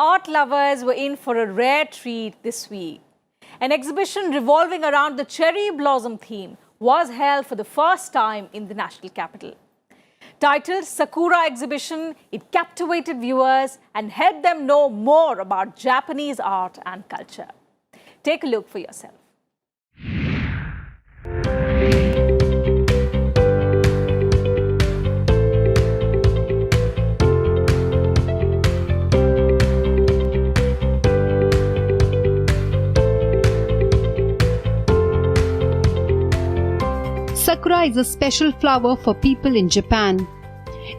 Art lovers were in for a rare treat this week. An exhibition revolving around the cherry blossom theme was held for the first time in the national capital. Titled Sakura Exhibition, it captivated viewers and helped them know more about Japanese art and culture. Take a look for yourself. Sakura is a special flower for people in Japan.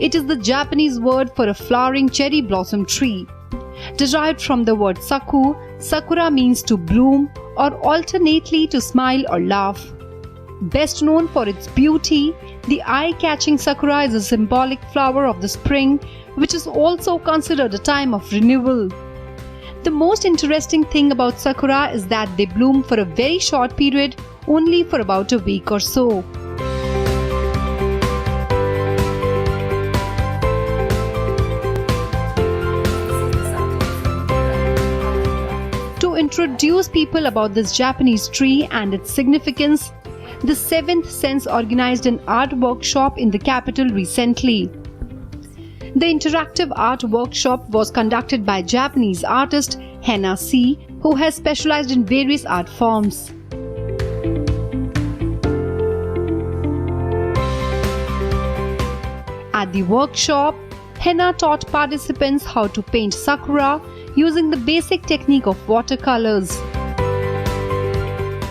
It is the Japanese word for a flowering cherry blossom tree. Derived from the word saku, sakura means to bloom or alternately to smile or laugh. Best known for its beauty, the eye-catching sakura is a symbolic flower of the spring, which is also considered a time of renewal. The most interesting thing about sakura is that they bloom for a very short period, only for about a week or so. To introduce people about this Japanese tree and its significance, the Seventh Sense organized an art workshop in the capital recently. The interactive art workshop was conducted by Japanese artist Hana Cee, who has specialized in various art forms. At the workshop, Hana taught participants how to paint sakura using the basic technique of watercolors.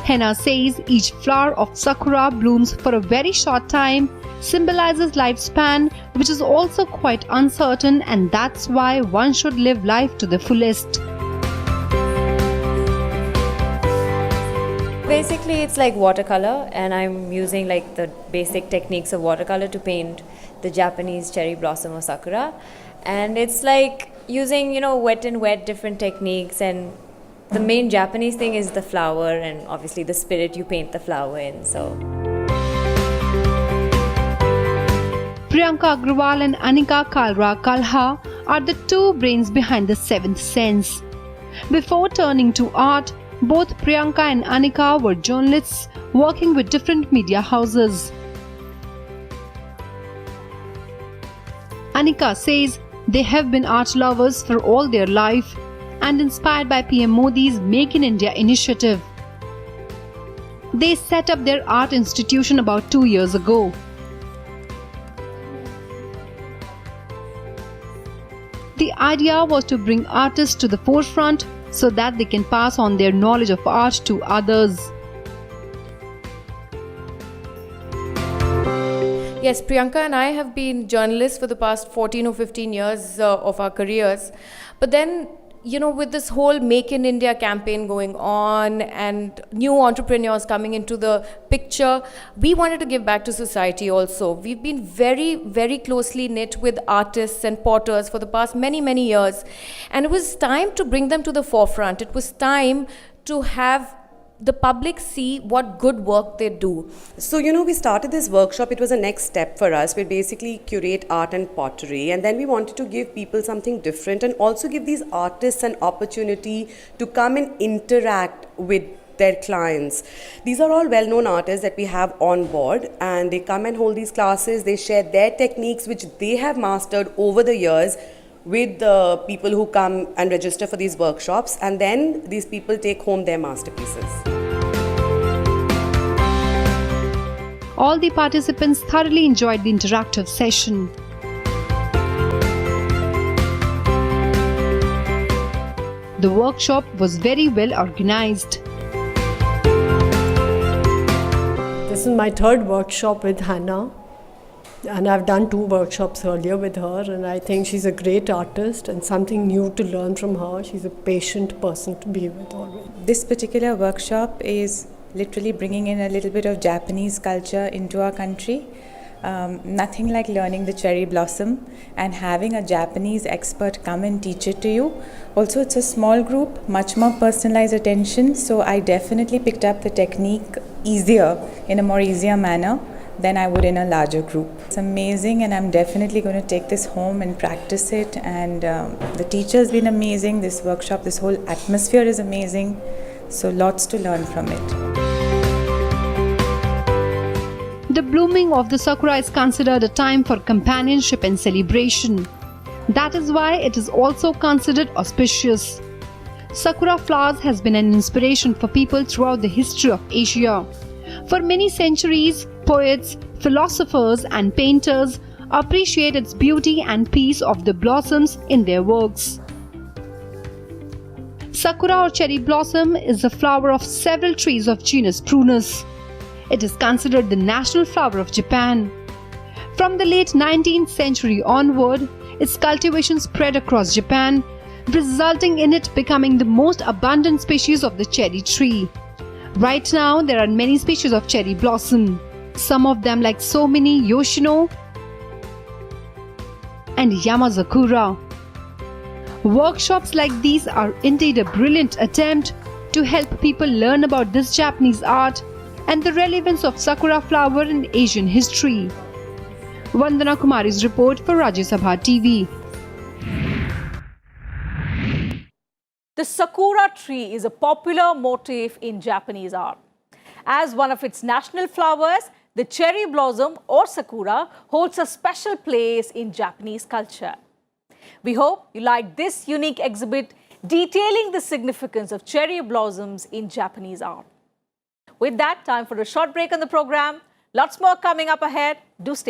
Hana says each flower of sakura blooms for a very short time, symbolizes lifespan, which is also quite uncertain, and that's why one should live life to the fullest. Basically, it's like watercolor, and I'm using like the basic techniques of watercolor to paint the Japanese cherry blossom or sakura. And it's like using, wet and wet different techniques, and the main Japanese thing is the flower and obviously the spirit you paint the flower in. So Priyanka Agrawal and Anika Kalra Kalha are the two brains behind the Seventh Sense. Before turning to art, both Priyanka and Anika were journalists working with different media houses. Anika says they have been art lovers for all their life and inspired by PM Modi's Make in India initiative. They set up their art institution about 2 years ago. The idea was to bring artists to the forefront so that they can pass on their knowledge of art to others. Yes, Priyanka and I have been journalists for the past 14 or 15 years of our careers. But then, with this whole Make in India campaign going on and new entrepreneurs coming into the picture, we wanted to give back to society also. We've been very, very closely knit with artists and potters for the past many, many years. And it was time to bring them to the forefront. It was time to have the public see what good work they do. So, we started this workshop. It was a next step for us. We basically curate art and pottery, and then we wanted to give people something different and also give these artists an opportunity to come and interact with their clients. These are all well-known artists that we have on board, and they come and hold these classes. They share their techniques which they have mastered over the years with the people who come and register for these workshops, and then these people take home their masterpieces. All the participants thoroughly enjoyed the interactive session. The workshop was very well organized. This is my third workshop with Hana. And I've done 2 workshops earlier with her, and I think she's a great artist and something new to learn from her. She's a patient person to be with always. This particular workshop is literally bringing in a little bit of Japanese culture into our country. Nothing like learning the cherry blossom and having a Japanese expert come and teach it to you. Also, it's a small group, much more personalized attention, so I definitely picked up the technique in a more easier manner than I would in a larger group. It's amazing, and I'm definitely going to take this home and practice it. And the teacher's been amazing. This workshop, this whole atmosphere is amazing. So lots to learn from it. The blooming of the sakura is considered a time for companionship and celebration. That is why it is also considered auspicious. Sakura flowers has been an inspiration for people throughout the history of Asia. For many centuries, poets, philosophers and painters appreciate its beauty and peace of the blossoms in their works. Sakura or cherry blossom is the flower of several trees of genus Prunus. It is considered the national flower of Japan. From the late 19th century onward, its cultivation spread across Japan, resulting in it becoming the most abundant species of the cherry tree. Right now, there are many species of cherry blossom. Some of them like Somini, Yoshino and Yamazakura. Workshops like these are indeed a brilliant attempt to help people learn about this Japanese art and the relevance of sakura flower in Asian history. Vandana Kumari's report for Rajya Sabha TV. The sakura tree is a popular motif in Japanese art. As one of its national flowers, the cherry blossom or sakura holds a special place in Japanese culture. We hope you liked this unique exhibit detailing the significance of cherry blossoms in Japanese art. With that, time for a short break on the program. Lots more coming up ahead. Do stay with us.